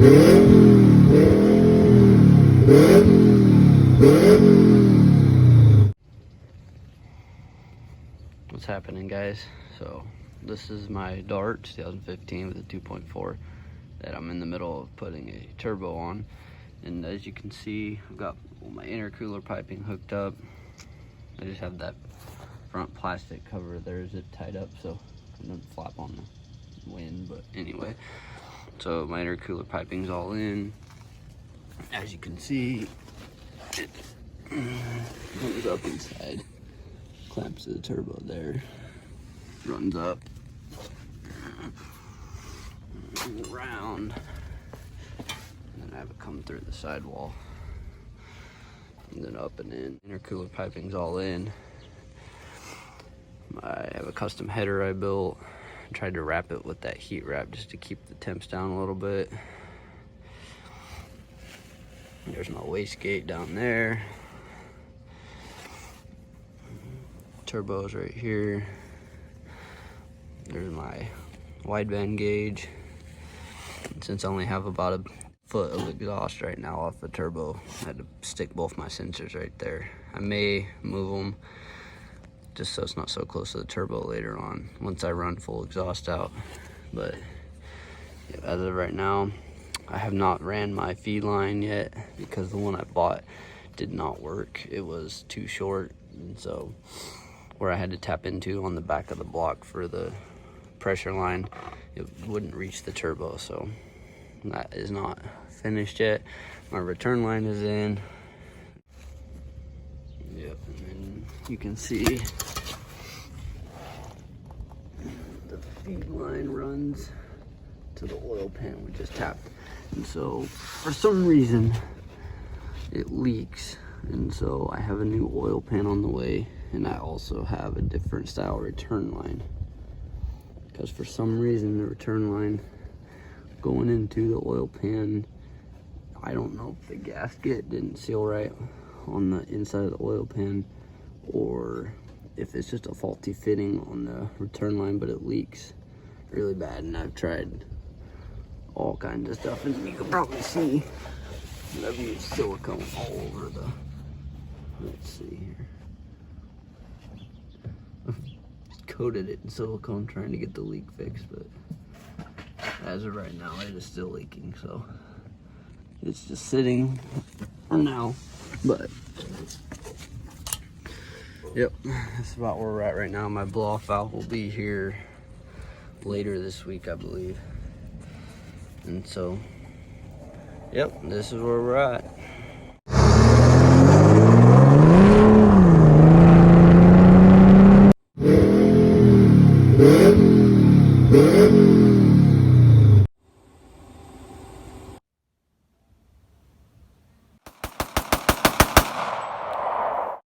What's happening, guys? So this is my Dart 2015 with a 2.4 that I'm in the middle of putting a turbo on, and as you can see, I've got my intercooler piping hooked up. I just have that front plastic cover there zip tied up so it doesn't flap on the wind. But anyway, so my intercooler piping's all in. As you can see, it comes up inside, clamps to the turbo there, runs up, around, and then I have it come through the sidewall, and then up and in. Intercooler piping's all in. I have a custom header I built. I tried to wrap it with that heat wrap just to keep the temps down a little bit. There's my wastegate down there. Turbo's right here. There's my wideband gauge. And since I only have about a foot of exhaust right now off the turbo, I had to stick both my sensors right there. I may move them just so it's not so close to the turbo later on once I run full exhaust out. But yeah, as of right now, I have not ran my feed line yet because the one I bought did not work. It was too short, and so where I had to tap into on the back of the block for the pressure line, it wouldn't reach the turbo, so that is not finished yet. My return line is in. Yep, and then you can see the feed line runs to the oil pan we just tapped, and so for some reason it leaks, and so I have a new oil pan on the way, and I also have a different style return line because for some reason the return line going into the oil pan, I don't know if the gasket didn't seal right on the inside of the oil pan or if it's just a faulty fitting on the return line, but it leaks really bad. And I've tried all kinds of stuff, and you can probably see that I've used silicone all over the, let's see here, coated it in silicone trying to get the leak fixed, but as of right now it is still leaking, so it's just sitting for now. But yep, that's about where we're at right now. My blow off valve will be here later this week, I believe. And so, yep, this is where we're at.